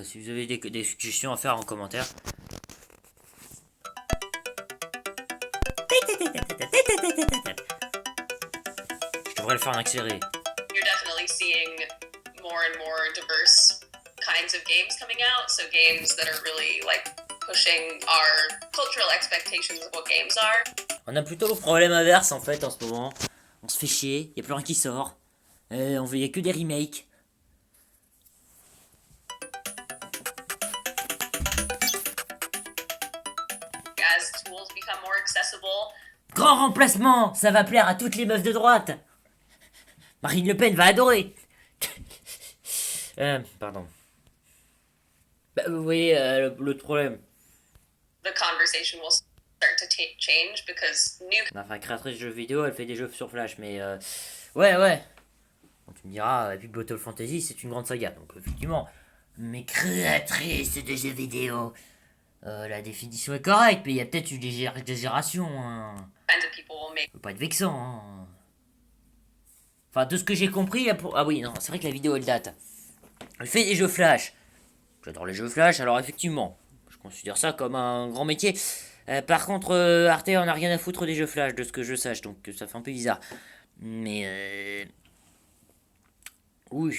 Si vous avez des suggestions à faire en commentaire. Je devrais le faire en accéléré. You're definitely seeing more and more diverse kinds of games coming out. So games that are really like pushing our cultural expectations of what games are. On a plutôt le problème inverse en fait en ce moment. On se fait chier, y a plus rien qui sort. On veut, y a que des remakes. As tools become more accessible. Grand remplacement, ça va plaire à toutes les meufs de droite. Marine Le Pen va adorer. Pardon. Bah, vous voyez le problème. The conversation will start to change because new. Enfin, créatrice de jeux vidéo, elle fait des jeux sur Flash, mais ouais. Bon, tu me diras, Epic Battle Fantasy, c'est une grande saga, donc effectivement. Mais créatrice de jeux vidéo, la définition est correcte, mais il y a peut-être une légère exagération. Hein. Kinds of people will make. Ça peut pas être vexant. Hein. Enfin, de ce que j'ai compris, ah oui, non, c'est vrai que la vidéo elle date. Elle fait des jeux Flash. J'adore les jeux Flash, alors effectivement, je considère ça comme un grand métier. Par contre, Arte en a rien à foutre des jeux Flash, de ce que je sache, donc ça fait un peu bizarre. Mais oui,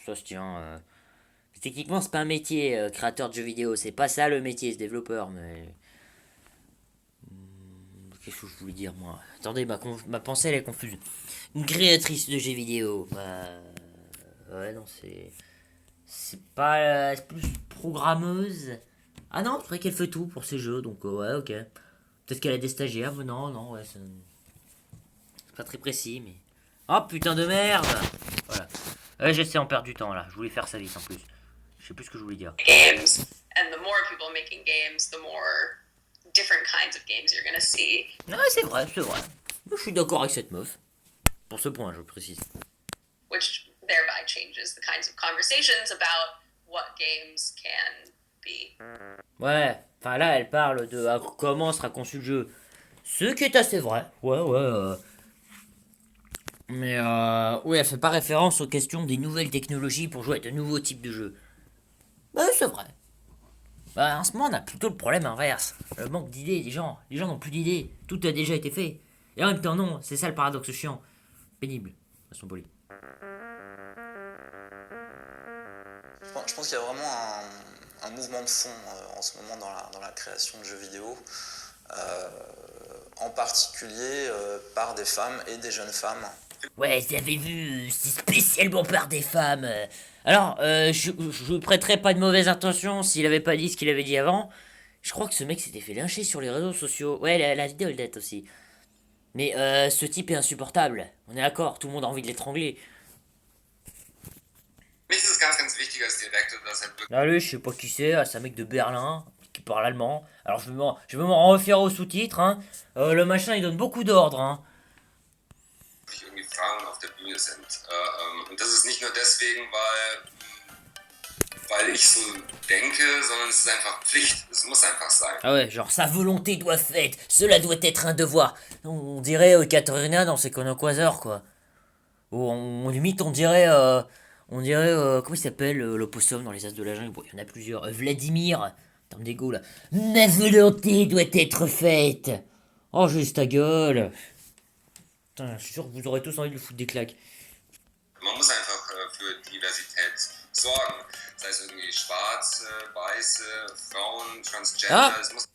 ça se tient. Techniquement, c'est pas un métier, créateur de jeux vidéo, c'est pas ça le métier, ce développeur, mais. Qu'est-ce que je voulais dire, moi? Attendez, ma pensée elle est confuse. Une créatrice de jeux vidéo, ouais, non, c'est pas. C'est plus programmeuse. Ah non, c'est vrai qu'elle fait tout pour ses jeux, donc ouais, ok. Peut-être qu'elle a des stagiaires, mais non, ouais, c'est pas très précis, mais. Oh putain de merde! Voilà. Ouais, j'essaie en perdre du temps là, je voulais faire ça vite en plus. Je sais plus ce que je voulais dire. Games, and the more people making games, the more different kinds of games you're gonna see. Ouais, c'est vrai. Je suis d'accord avec cette meuf. Pour ce point, je précise. Which thereby changes the kinds of conversations about what games can be. Ouais, enfin là, elle parle de comment sera conçu le jeu. Ce qui est assez vrai. Ouais. Mais oui, elle fait pas référence aux questions des nouvelles technologies pour jouer à de nouveaux types de jeux. Bah, c'est vrai. Bah, en ce moment, on a plutôt le problème inverse. Le manque d'idées des gens. Les gens n'ont plus d'idées. Tout a déjà été fait. Et en même temps, non, c'est ça le paradoxe chiant. Pénible. Façon polie. Je pense qu'il y a vraiment un mouvement de fond en ce moment dans la création de jeux vidéo, en particulier par des femmes et des jeunes femmes. Ouais, vous avez vu, c'est spécialement par des femmes. Alors, je prêterais pas de mauvaises intentions s'il avait pas dit ce qu'il avait dit avant. Je crois que ce mec s'était fait lyncher sur les réseaux sociaux. Ouais, la vidéo elle date aussi. Mais ce type est insupportable. On est d'accord, tout le monde a envie de l'étrangler. Ah lui, je sais pas qui c'est, c'est un mec de Berlin qui parle allemand. Alors je vais m'en refaire aux sous-titres. Hein. Le machin il donne beaucoup d'ordres. Hein. Frauen auf der Bühne sind. Und das ist nicht nur deswegen, weil ich so denke, sondern es ist einfach Pflicht. Es muss einfach sein. Ah ouais, genre sa volonté doit faite, cela doit être un devoir. On dirait Katerina dans ses Konokwazor quoi. Ou limite on dirait comment il s'appelle l'opossum dans les As de la Jungle. Bon, il y en a plusieurs. Vladimir, terme d'égo là. Ma volonté doit être faite. Oh juste ta gueule. Putain, je suis sûr que vous aurez tous envie de lui foutre des claques. Man muss einfach für Diversität sorgen. Sei es irgendwie schwarze, weiße, Frauen, Transgender. Es muss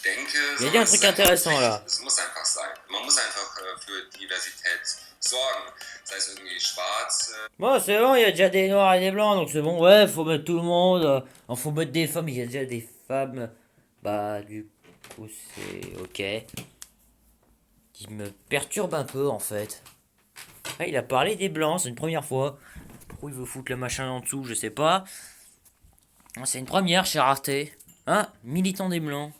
denke. Il y a dit un truc intéressant là. Es muss einfach sein. Man muss einfach für Diversität sorgen. Sei es irgendwie schwarze. Bon, c'est bon, il y a déjà des noirs et des blancs, donc c'est bon. Ouais, faut mettre tout le monde. Faut mettre des femmes, il y a déjà des femmes. Bah, du coup, c'est ok. Qui me perturbe un peu en fait. Ah, il a parlé des blancs, c'est une première fois. Pourquoi il veut foutre le machin en dessous, je sais pas. C'est une première chez Arte. Ah, militant des blancs.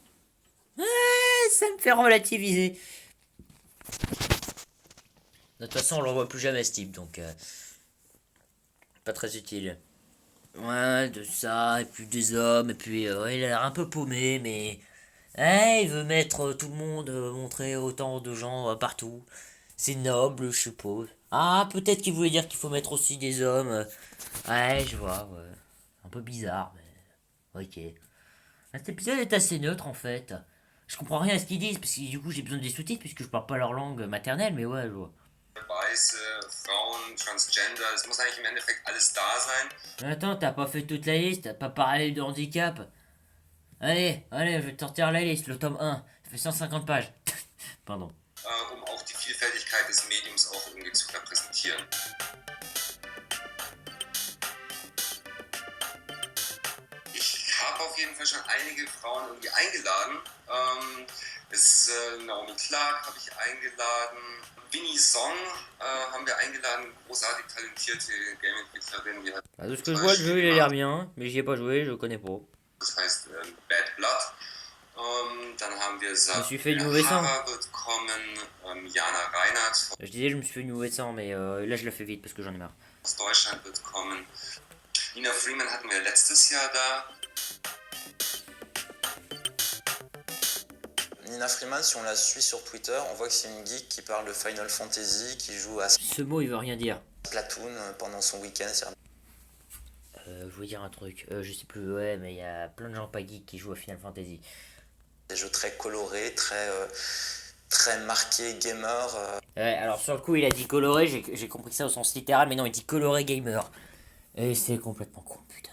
Ça me fait relativiser. De toute façon, on le revoit plus jamais ce type, donc pas très utile. Ouais, de ça, et puis des hommes, et puis ouais, il a l'air un peu paumé, mais il veut mettre tout le monde, montrer autant de gens partout. C'est noble, je suppose. Ah, peut-être qu'il voulait dire qu'il faut mettre aussi des hommes. Ouais, je vois, ouais. Un peu bizarre, mais... Ok. Cet épisode est assez neutre, en fait. Je comprends rien à ce qu'ils disent, parce que du coup, j'ai besoin des sous-titres, puisque je parle pas leur langue maternelle, mais ouais, je vois. Weiße, Frauen, Transgender, es muss eigentlich im Endeffekt alles da sein. Attends, t'as pas fait toute la liste, t'as pas parlé de handicap. Allez, je vais te sortir la liste, le tome 1. Ça fait 150 pages. Pardon. Auch die Vielfältigkeit des Mediums auch irgendwie zu repräsentieren. Ich habe auf jeden Fall schon einige Frauen irgendwie eingeladen. Naomi Clark habe ich eingeladen. Winnie Song haben wir eingeladen, großartig talentierte Game-Entwicklerin. Die hat De ce que je vois, le jeu il a l'air bien, mais j'y ai pas joué, je connais pas. das heißt Bad Blood. Dann haben wir Je me suis fait du mauvais sang. wird kommen, Jana Reinhardt Je disais, je me suis fait du mauvais sang, mais là je le fais vite parce que j'en ai marre. aus Deutschland wird kommen. Nina Freeman hatten wir letztes Jahr da. Nina Freeman, si on la suit sur Twitter, on voit que c'est une geek qui parle de Final Fantasy, qui joue à Ce mot il veut rien dire. Splatoon pendant son week-end. Je voulais dire un truc, je sais plus, ouais, mais il y a plein de gens pas geeks qui jouent à Final Fantasy. Des jeux très colorés, très marqués gamer. Ouais, alors sur le coup il a dit coloré, j'ai compris ça au sens littéral, mais non, il dit coloré gamer. Et c'est complètement con, putain.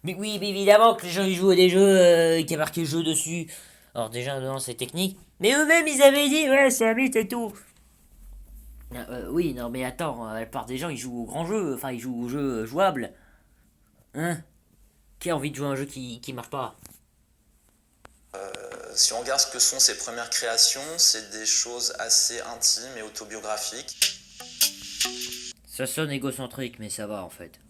Mais oui, mais évidemment que les gens ils jouent à des jeux qui a marqué jeu dessus. Alors déjà, non, c'est technique. Mais eux-mêmes ils avaient dit, ouais, c'est un mythe et tout. Oui, non, mais attends, la plupart des gens ils jouent aux grands jeux, enfin ils jouent aux jeux jouables. Hein? Qui a envie de jouer à un jeu qui marche pas? Si on regarde ce que sont ses premières créations, c'est des choses assez intimes et autobiographiques. Ça sonne égocentrique, mais ça va en fait.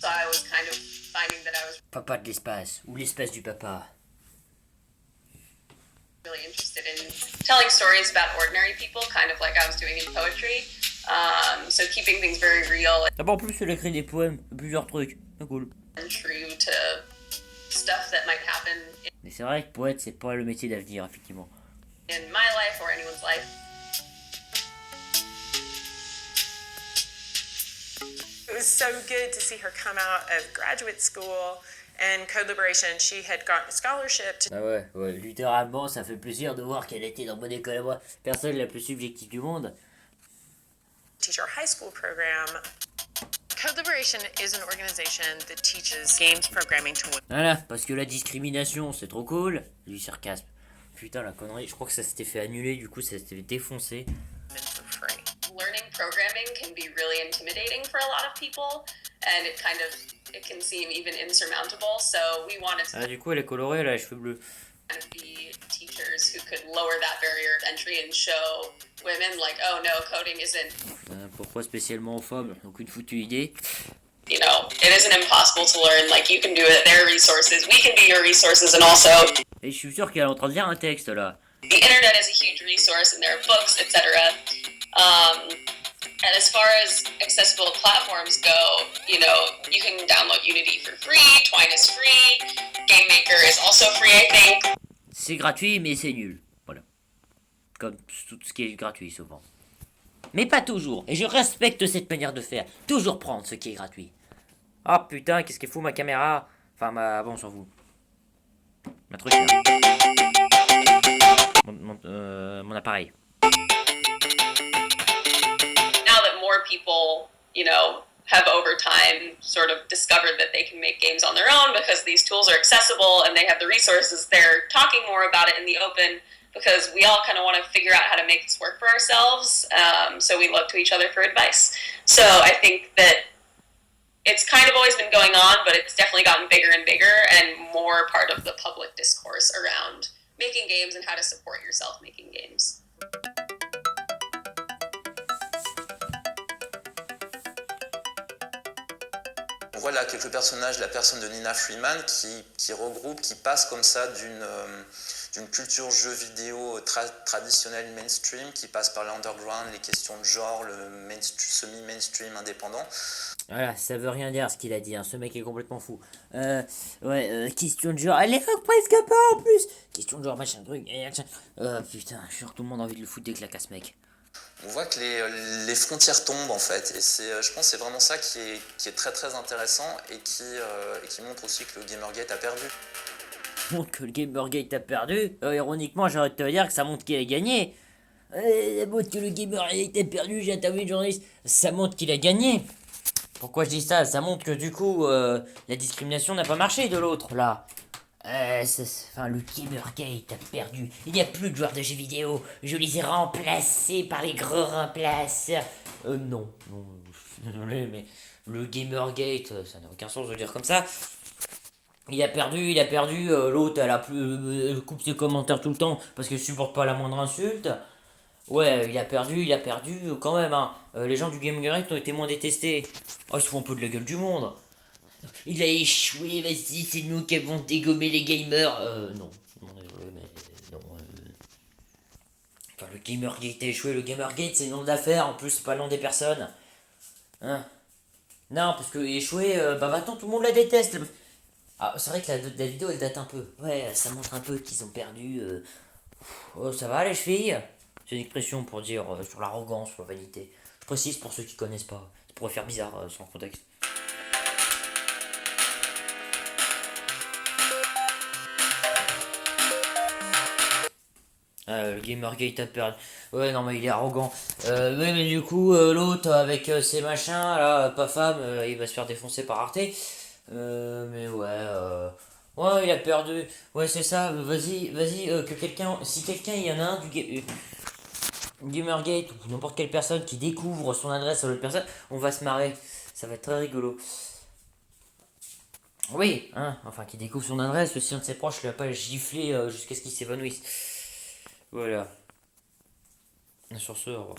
So I was kind of finding that I was Papa de l'espace, ou l'espace du papa. really interested in telling stories about ordinary people, kind of like I was doing in poetry. So keeping things very real D'abord, en plus, elle écrit des poèmes, plusieurs trucs. C'est cool. and true to stuff that might happen Mais c'est vrai que poète, c'est pas le métier d'avenir, effectivement. in my life or anyone's life. It was so good to see her come out of graduate school and Code Liberation. She had gotten a scholarship to Ah ouais, littéralement, ça fait plaisir de voir qu'elle était dans bonne école à moi. Personne la plus subjective du monde. teach our high school program. Code Liberation is an organization that teaches games programming to women Voilà, parce que la discrimination, c'est trop cool. Du sarcasme. Putain, la connerie, je crois que ça s'était fait annuler, du coup, ça s'était défoncé. for free. Learning programming can be really intimidating for a lot of people, and it can seem even insurmountable. So we wanted to Ah, du coup, elle est colorée, elle a les cheveux bleus. kind of be teachers who could lower that barrier of entry and show women like, oh no, coding isn't, Pourquoi spécialement aux femmes? Donc, une foutue idée. you know, it isn't impossible to learn. Like, you can do it. There are resources. We can be your resources, and also Et je suis sûr qu'elle est en train de lire un texte, là. the internet is a huge resource, and there are books, etc. And as far as accessible platforms go, you know, you can download Unity for free, Twine is free, GameMaker is also free, I think. C'est gratuit, mais c'est nul. Voilà. Comme tout ce qui est gratuit, souvent. Mais pas toujours. Et je respecte cette manière de faire. Toujours prendre ce qui est gratuit. Ah putain, qu'est-ce qu'elle fout ma caméra? Enfin, bon, on s'en fout. Ma truc, là. Mon appareil. Now that more people, you know, have over time sort of discovered that they can make games on their own because these tools are accessible and they have the resources, they're talking more about it in the open because we all kind of want to figure out how to make this work for ourselves. So we look to each other for advice. So I think that it's kind of always been going on, but it's definitely gotten bigger and bigger and more part of the public discourse around making games and how to support yourself making games. On voit là quelques personnages, la personne de Nina Freeman qui regroupe, qui passe comme ça d'une culture jeu vidéo traditionnelle mainstream, qui passe par l'underground, les questions de genre, le semi-mainstream indépendant. Voilà, ça veut rien dire ce qu'il a dit, hein. Ce mec est complètement fou. Question de genre, elle évoque presque pas en plus. Question de genre, machin truc, machin. Putain, je suis sûr que tout le monde a envie de le foutre des claques à ce mec. On voit que les frontières tombent en fait, et je pense que c'est vraiment ça qui est très très intéressant et qui montre aussi que le Gamergate a perdu. Montre que le Gamergate a perdu. Ironiquement, j'aurais de te dire que ça montre qu'il a gagné. Ça montre que le Gamergate a perdu, j'ai interviewé le journaliste. Ça montre qu'il a gagné. Pourquoi je dis ça? Ça montre que du coup, la discrimination n'a pas marché de l'autre, là. Le Gamergate a perdu. Il n'y a plus de joueurs de jeux vidéo. Je les ai remplacés par les gros remplaceurs. Non. Désolé, mais le Gamergate, ça n'a aucun sens de le dire comme ça. Il a perdu. L'autre, elle a plus coupe ses commentaires tout le temps parce qu'elle supporte pas la moindre insulte. Ouais, il a perdu quand même, hein. Les gens du Gamergate ont été moins détestés. Oh, ils se font un peu de la gueule du monde. Il a échoué, vas-y, c'est nous qui avons dégommé les gamers. Non, désolé, mais non. Enfin, le Gamergate a échoué. Le Gamergate, c'est le nom d'affaires, en plus, c'est pas le nom des personnes. Hein? Non, parce que échoué, maintenant tout le monde la déteste. Ah, c'est vrai que la vidéo, elle date un peu. Ouais, ça montre un peu qu'ils ont perdu. Oh, ça va les chevilles? C'est une expression pour dire sur l'arrogance, sur la vanité. Je précise pour ceux qui connaissent pas. Ça pourrait faire bizarre sans contexte. Le Gamergate a perdu. Ouais, non, mais il est arrogant. Ouais, mais du coup, l'autre avec ses machins, là, pas femme, il va se faire défoncer par Arte. Mais ouais, ouais, il a perdu. Ouais, c'est ça. Vas-y, que quelqu'un. Si quelqu'un, il y en a un du Gamergate ou n'importe quelle personne qui découvre son adresse à l'autre personne, on va se marrer. Ça va être très rigolo. Oui, hein, enfin, qui découvre son adresse, si un de ses proches lui a pas giflé jusqu'à ce qu'il s'évanouisse. Voilà. Sur ce, au revoir.